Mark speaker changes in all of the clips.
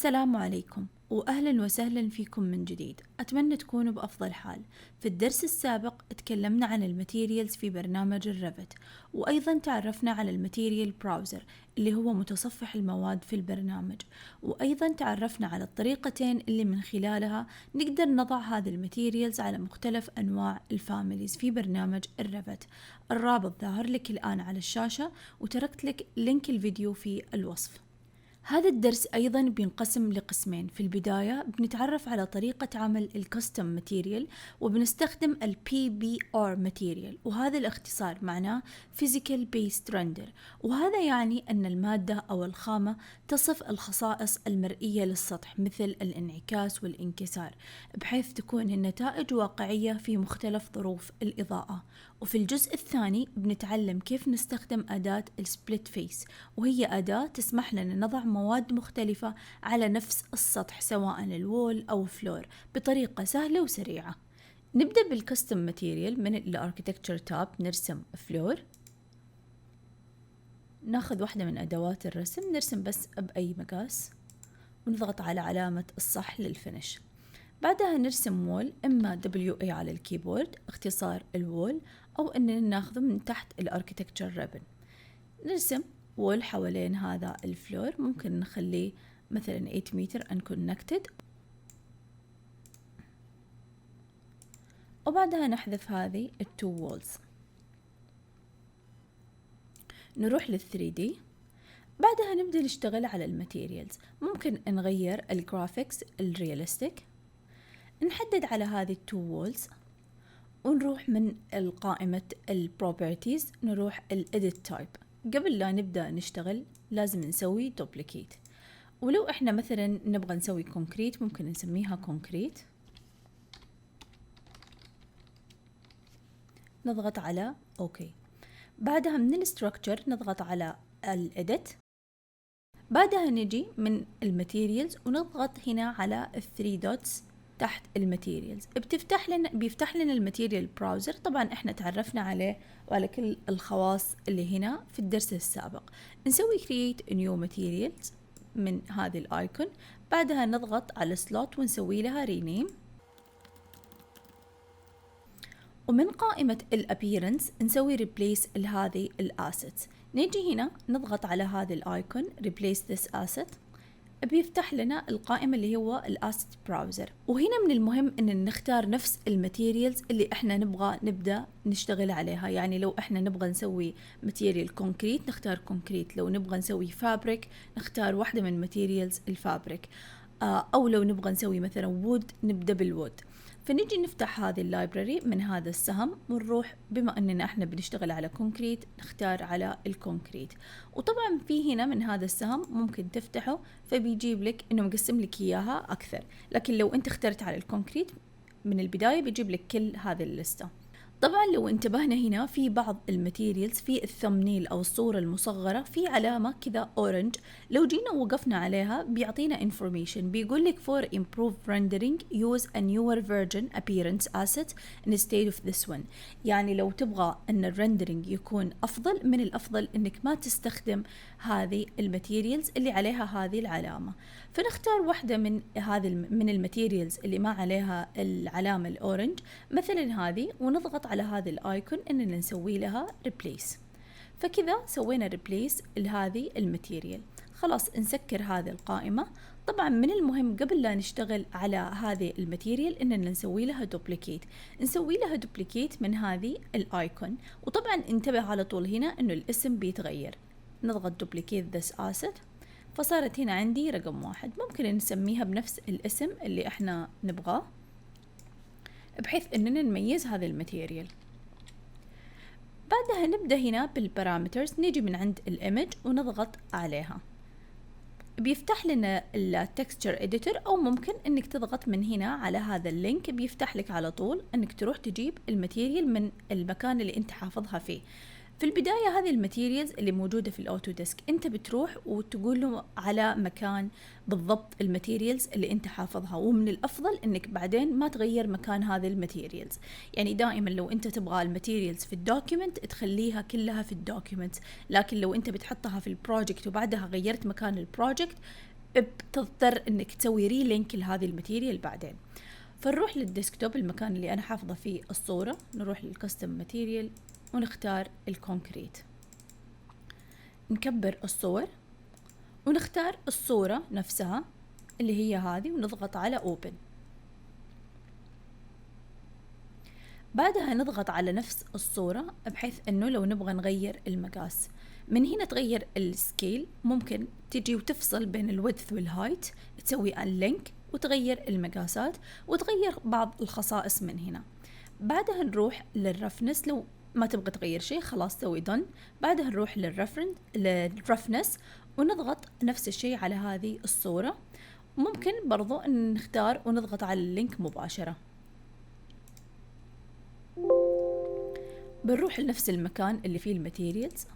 Speaker 1: السلام عليكم وأهلا وسهلا فيكم من جديد. أتمنى تكونوا بأفضل حال. في الدرس السابق تكلمنا عن الماتيريالز في برنامج الريفت، وأيضا تعرفنا على الماتيريال براوزر اللي هو متصفح المواد في البرنامج، وأيضا تعرفنا على الطريقتين اللي من خلالها نقدر نضع هذه الماتيريالز على مختلف أنواع الفاميليز في برنامج الريفت. الرابط ظاهر لك الآن على الشاشة، وتركت لك لينك الفيديو في الوصف. هذا الدرس أيضا بينقسم لقسمين. في البداية بنتعرف على طريقة عمل الكاستم ماتيريال، وبنستخدم ال PBR ماتيريال، وهذا الاختصار معناه Physical Based Render، وهذا يعني أن المادة أو الخامة تصف الخصائص المرئية للسطح مثل الانعكاس والانكسار، بحيث تكون النتائج واقعية في مختلف ظروف الإضاءة. وفي الجزء الثاني بنتعلم كيف نستخدم أداة السبليت فيس، وهي أداة تسمح لنا نضع مواد مختلفة على نفس السطح سواء الوول أو فلور بطريقة سهلة وسريعة. نبدأ بالكستم ماتيريال. من الاركيتكتشر تاب نرسم فلور، ناخذ واحدة من أدوات الرسم، نرسم بس بأي مقاس، ونضغط على علامة الصح للفينش. بعدها نرسم وول، إما WA على الكيبورد اختصار الوول، أو إننا ناخذه من تحت الاركيتكتشر ريبن. نرسم وول حوالين هذا الفلور، ممكن نخليه مثلا 8 متر unconnected، وبعدها نحذف هذه التو وولز. نروح لل3D. بعدها نبدأ نشتغل على الماتيريالز. ممكن نغير الجرافيكس الرياليستيك، نحدد على هذه التو وولز، ونروح من القائمة البروبرتيز نروح الإديت تايب. قبل لا نبدأ نشتغل لازم نسوي دوبليكيت، ولو احنا مثلا نبغى نسوي كونكريت ممكن نسميها كونكريت. نضغط على اوكي. بعدها من الستركتشر نضغط على الإديت. بعدها نجي من الماتيريالز ونضغط هنا على الثري دوتس تحت الماتيريالز. بيفتح لنا الماتيريال براوزر. طبعا احنا تعرفنا عليه وعلى كل الخواص اللي هنا في الدرس السابق. نسوي create new materials من هذه الايكون، بعدها نضغط على slot ونسوي لها rename. ومن قائمة الابيرنس نسوي replace لهذه الاسيتس. نيجي هنا نضغط على هذه الايكون replace this asset، بيفتح لنا القائمة اللي هو الاسيت براوزر. وهنا من المهم ان نختار نفس الماتيريالز اللي احنا نبغى نبدأ نشتغل عليها. يعني لو احنا نبغى نسوي ماتيريال كونكريت نختار كونكريت، لو نبغى نسوي فابريك نختار واحدة من ماتيريالز الفابريك، او لو نبغى نسوي مثلا وود نبدأ بالوود. فنجي نفتح هذه اللايبراري من هذا السهم، ونروح بما اننا احنا بنشتغل على كونكريت نختار على الكونكريت. وطبعا في هنا من هذا السهم ممكن تفتحه فبيجيب لك انه مقسم لك اياها اكثر، لكن لو انت اخترت على الكونكريت من البداية بيجيب لك كل هذه الليستة. طبعا لو انتبهنا هنا في بعض الماتيريالز في الثمنيل او الصورة المصغرة في علامة كذا اورنج، لو جينا وقفنا عليها بيعطينا information. بيقول لك for improved rendering use a newer version appearance asset instead of this one. يعني لو تبغى ان الرندرينج يكون افضل، من الافضل انك ما تستخدم هذه الماتيريالز اللي عليها هذه العلامة. فنختار واحدة من الماتيريالز اللي ما عليها العلامة الأورنج، مثلا هذه، ونضغط على هذه الآيكون إننا نسوي لها replace. فكذا سوينا replace لهذه الماتيريال. خلاص نسكر هذه القائمة. طبعا من المهم قبل لا نشتغل على هذه الماتيريال إننا نسوي لها دوبليكيت من هذه الآيكون. وطبعا انتبه على طول هنا إنه الاسم بيتغير. نضغط duplicate this asset، فصارت هنا عندي رقم 1. ممكن نسميها بنفس الاسم اللي احنا نبغاه بحيث اننا نميز هذا الماتيريال. بعدها نبدأ هنا بالبارامترز، نيجي من عند الايمج ونضغط عليها. بيفتح لنا التكستشر اديتور، او ممكن انك تضغط من هنا على هذا اللينك بيفتح لك على طول انك تروح تجيب الماتيريال من المكان اللي انت حافظها فيه. في البداية هذه الماتيريالز اللي موجودة في الأوتوديسك انت بتروح وتقول له على مكان بالضبط الماتيريالز اللي انت حافظها، ومن الأفضل انك بعدين ما تغير مكان هذه الماتيريالز. يعني دائما لو انت تبغى الماتيريالز في الدوكيمنت تخليها كلها في الدوكيمنت، لكن لو انت بتحطها في البروجكت وبعدها غيرت مكان البروجكت بتضطر انك تسوي ريلينك لهذه الماتيريال بعدين. فنروح للديسكتوب، المكان اللي انا حافظة فيه الصورة، نروح للكاستم ماتيريال ونختار الكونكريت، نكبر الصور ونختار الصورة نفسها اللي هي هذه ونضغط على open. بعدها نضغط على نفس الصورة بحيث انه لو نبغى نغير المقاس، من هنا تغير السكيل، ممكن تجي وتفصل بين الويدث والهايت، تسوي اللينك وتغير المقاسات وتغير بعض الخصائص من هنا. بعدها نروح للرفنس، لو ما تبغى تغير شيء خلاص سوي دون. بعدها نروح للرفنس ونضغط نفس الشيء على هذه الصورة. ممكن برضو ان نختار ونضغط على اللينك مباشرة. بنروح لنفس المكان اللي فيه الماتيريالز،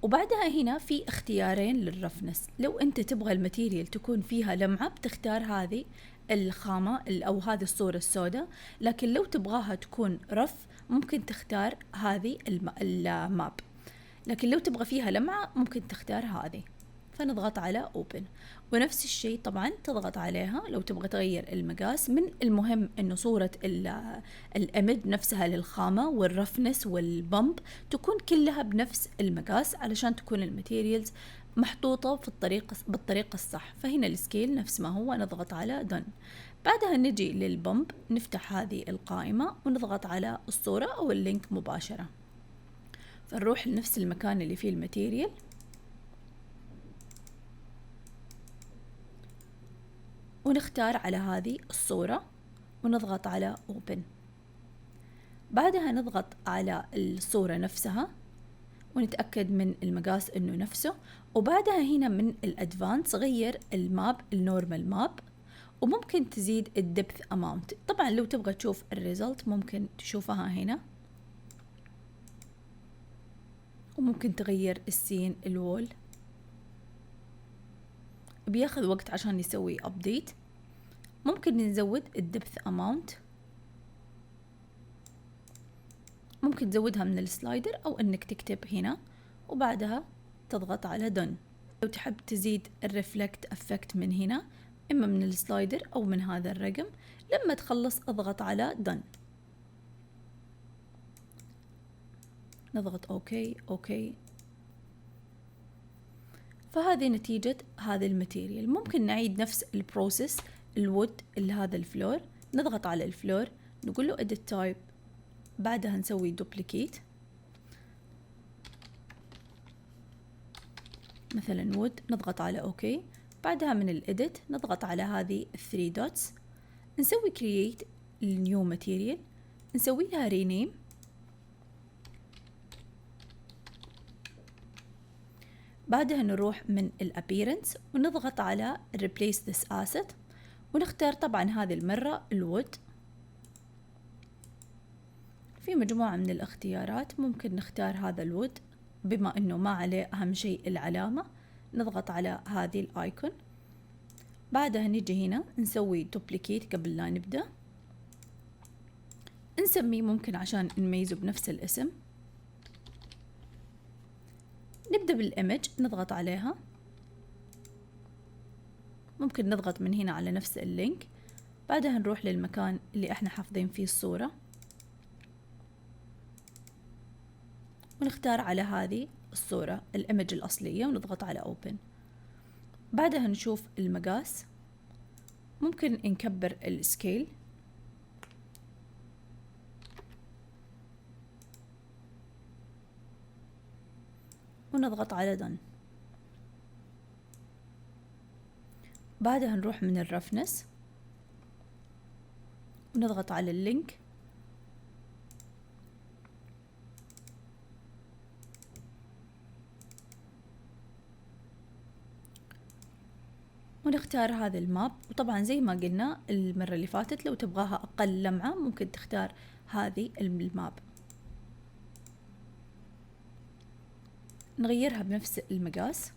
Speaker 1: وبعدها هنا في اختيارين للرفنس. لو انت تبغى الماتيريال تكون فيها لمعة بتختار هذه الخامة او هذه الصورة السوداء، لكن لو تبغاها تكون رف ممكن تختار هذه الماب، لكن لو تبغى فيها لمعة ممكن تختار هذه. فنضغط على open، ونفس الشيء طبعا تضغط عليها لو تبغى تغير المقاس. من المهم انه صورة الامج نفسها للخامة والرفنس والبمب تكون كلها بنفس المقاس علشان تكون الماتيريالز محطوطة بالطريقة الصح. فهنا السكيل نفس ما هو، نضغط على done. بعدها نجي للبمب، نفتح هذه القائمة ونضغط على الصورة او اللينك مباشرة. فنروح لنفس المكان اللي فيه الماتيريال ونختار على هذه الصورة ونضغط على open. بعدها نضغط على الصورة نفسها ونتأكد من المقاس انه نفسه. وبعدها هنا من الادفانس غير الماب النورمال ماب، وممكن تزيد الدبث اماونت. طبعا لو تبغى تشوف الريزلت ممكن تشوفها هنا، وممكن تغير السين الوول، بياخذ وقت عشان يسوي ابديت. ممكن نزود الدبث اماونت، ممكن تزودها من السلايدر او انك تكتب هنا وبعدها تضغط على done. لو تحب تزيد الريفلكت افكت من هنا اما من السلايدر او من هذا الرقم، لما تخلص اضغط على done. نضغط اوكي. فهذه نتيجة هذا الماتيريال. ممكن نعيد نفس البروسيس الوود لهذا الفلور، نضغط على الفلور نقول له edit type، بعدها نسوي duplicate مثلا وود، نضغط على اوكي. بعدها من الإديت نضغط على هذه 3 دوتس، نسوي create new material، نسوي لها rename. بعدها نروح من الappearance ونضغط على replace this asset ونختار طبعا هذه المرة الوود. في مجموعة من الاختيارات ممكن نختار هذا الوود بما انه ما عليه اهم شيء العلامة. نضغط على هذه الايكون، بعدها نجي هنا نسوي دوبليكيت قبل لا نبدأ، نسميه ممكن عشان نميزه بنفس الاسم. نبدأ بالإيمج نضغط عليها، ممكن نضغط من هنا على نفس اللينك، بعدها نروح للمكان اللي احنا حافظين فيه الصورة ونختار على هذه الصورة الإيمج الأصلية ونضغط على open. بعدها نشوف المقاس، ممكن نكبر السكيل ونضغط على done. بعدها نروح من الرفنس ونضغط على اللينك ونختار هذا الماب. وطبعا زي ما قلنا المرة اللي فاتت لو تبغاها أقل لمعة ممكن تختار هذه الماب، نغيرها بنفس المقاس،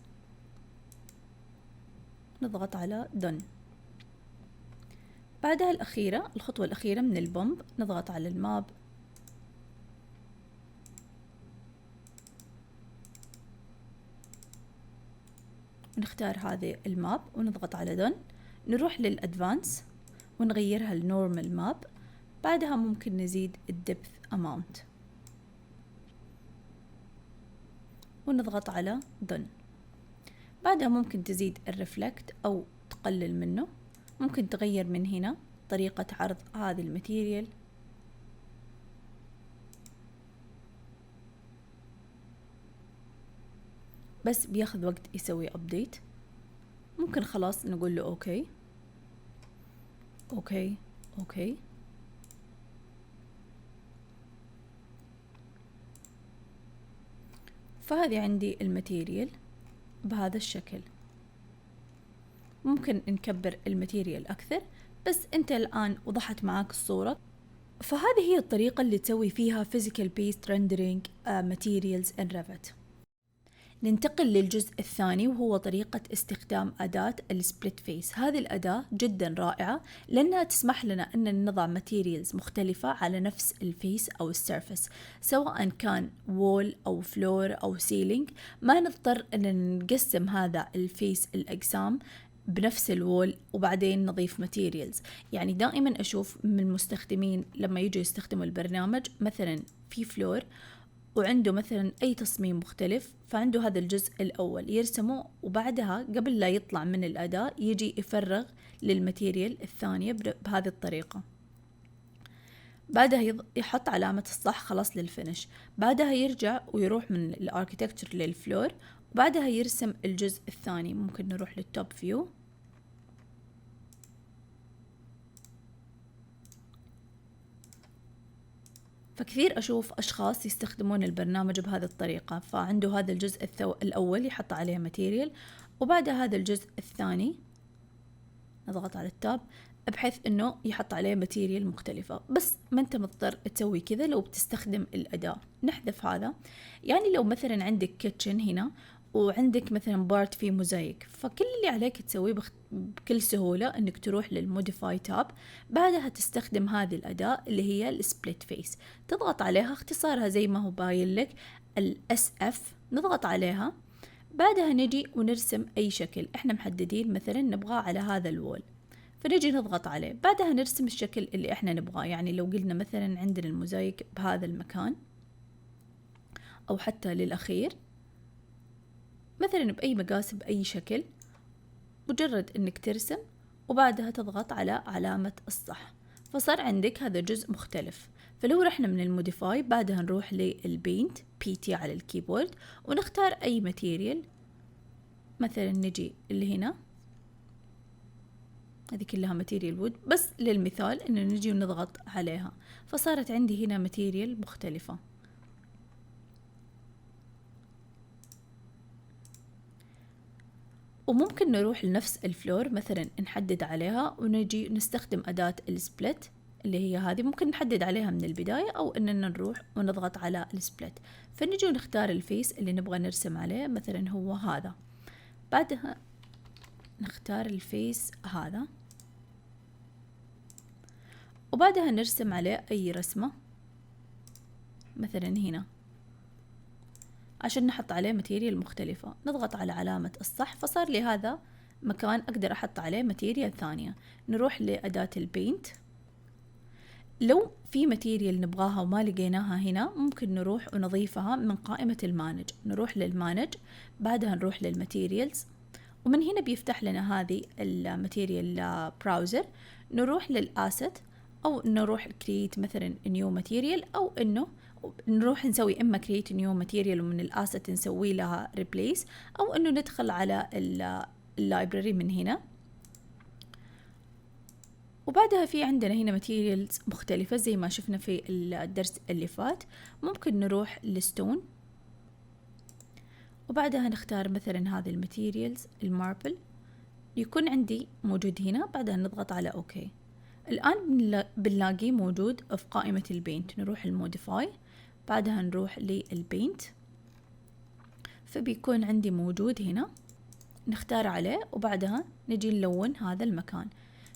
Speaker 1: نضغط على done. بعدها الخطوة الأخيرة من البومب، نضغط على الماب ونختار هذه الماب ونضغط على done. نروح للأدفانس ونغيرها لنورمال ماب. بعدها ممكن نزيد الدبث amount ونضغط على done. بعدها ممكن تزيد الرفلكت أو تقلل منه. ممكن تغير من هنا طريقة عرض هذه الماتيريال. بس بياخذ وقت يسوي update. ممكن خلاص نقول له اوكي اوكي اوكي. فهذه عندي الماتيريال بهذا الشكل. ممكن نكبر الماتيريال أكثر، بس أنت الآن وضحت معاك الصورة. فهذه هي الطريقة اللي تسوي فيها Physical Based Rendering Materials in Revit. ننتقل للجزء الثاني وهو طريقة استخدام أداة السبليت فيس. هذه الأداة جدا رائعة لأنها تسمح لنا أن نضع ماتيريالز مختلفة على نفس الفيس أو السيرفس، سواء كان وول أو فلور أو سيلينج. ما نضطر أن نقسم هذا الفيس الأقسام بنفس الوول وبعدين نضيف ماتيريالز. يعني دائما أشوف من المستخدمين لما يجوا يستخدموا البرنامج مثلا في فلور وعنده مثلا أي تصميم مختلف، فعنده هذا الجزء الأول يرسمه، وبعدها قبل لا يطلع من الأداة يجي يفرغ للماتيريال الثانية بهذه الطريقة. بعدها يحط علامة الصح خلاص للفينش. بعدها يرجع ويروح من الاركيتكتشر للفلور، وبعدها يرسم الجزء الثاني. ممكن نروح للتوب فيو. فكثير أشوف أشخاص يستخدمون البرنامج بهذه الطريقة، فعنده هذا الجزء الأول يحط عليه ماتيريال، وبعد هذا الجزء الثاني نضغط على التاب بحيث أنه يحط عليه ماتيريال مختلفة. بس ما أنت مضطر تسوي كذا لو بتستخدم الأداة. نحذف هذا. يعني لو مثلا عندك كيتشن هنا وعندك مثلا بارت فيه موزايك، فكل اللي عليك تسويه بكل سهولة انك تروح للموديفاي تاب. بعدها تستخدم هذه الأداة اللي هي السبليت فيس، تضغط عليها، اختصارها زي ما هو باين لك SF. نضغط عليها. بعدها نجي ونرسم أي شكل احنا محددين، مثلا نبغاه على هذا الوول، فنجي نضغط عليه. بعدها نرسم الشكل اللي احنا نبغاه. يعني لو قلنا مثلا عندنا الموزايك بهذا المكان أو حتى للأخير، مثلا بأي مقاس بأي شكل، مجرد انك ترسم وبعدها تضغط على علامة الصح، فصار عندك هذا جزء مختلف. فلو رحنا من الموديفاي بعدها نروح للبينت PT على الكيبورد ونختار اي ماتيريال. مثلا نجي اللي هنا، هذه كلها ماتيريال وود، بس للمثال انه نجي ونضغط عليها، فصارت عندي هنا ماتيريال مختلفة. وممكن نروح لنفس الفلور مثلا نحدد عليها ونجي نستخدم أداة السبلت اللي هي هذه. ممكن نحدد عليها من البداية أو إننا نروح ونضغط على السبلت، فنجي ونختار الفيس اللي نبغى نرسم عليه. مثلا هو هذا. بعدها نختار الفيس هذا وبعدها نرسم عليه أي رسمة، مثلا هنا عشان نحط عليه ماتيريال مختلفة. نضغط على علامة الصح، فصار لي هذا مكان أقدر أحط عليه ماتيريال ثانية. نروح لأداة البينت. لو في ماتيريال نبغاها وما لقيناها هنا، ممكن نروح ونضيفها من قائمة المانج. نروح للمانج، بعدها نروح للماتيريالز، ومن هنا بيفتح لنا هذه الماتيريال براوزر. نروح للأسيت أو نروح create مثلا new material، أو إنه نروح نسوي إما create new material ومن الأسيت نسوي لها replace، أو إنه ندخل على اللايبراري من هنا. وبعدها في عندنا هنا materials مختلفة زي ما شفنا في الدرس اللي فات. ممكن نروح للستون وبعدها نختار مثلا هذه الماتيريالز الماربل، يكون عندي موجود هنا. بعدها نضغط على اوكي. الآن بنلاقيه موجود في قائمة البينت. نروح الموديفاي، بعدها نروح للبينت، فبيكون عندي موجود هنا. نختار عليه وبعدها نجي نلون هذا المكان.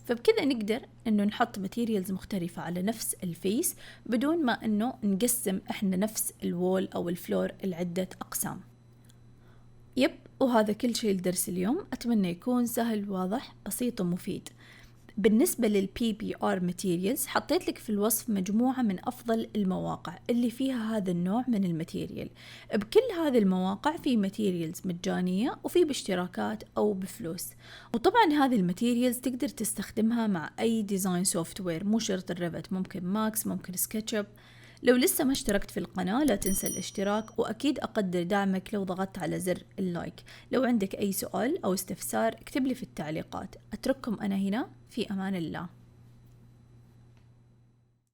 Speaker 1: فبكذا نقدر انه نحط ماتيريالز مختلفة على نفس الفيس بدون ما انه نقسم احنا نفس الوول او الفلور لعدة اقسام. يب، وهذا كل شيء لدرس اليوم. أتمنى يكون سهل واضح بسيط ومفيد. بالنسبة للبي بي آر ماتيريالز، حطيت لك في الوصف مجموعة من أفضل المواقع اللي فيها هذا النوع من الماتيريال. بكل هذه المواقع في ماتيريالز مجانية وفي باشتراكات أو بفلوس. وطبعا هذه الماتيريالز تقدر تستخدمها مع أي ديزاين سوفت وير، مو شرط الريفت، ممكن ماكس، ممكن سكتشب. لو لسه ما اشتركت في القناة لا تنسى الاشتراك، وأكيد أقدر دعمك لو ضغطت على زر اللايك. لو عندك أي سؤال أو استفسار اكتب لي في التعليقات. أترككم أنا هنا في أمان الله.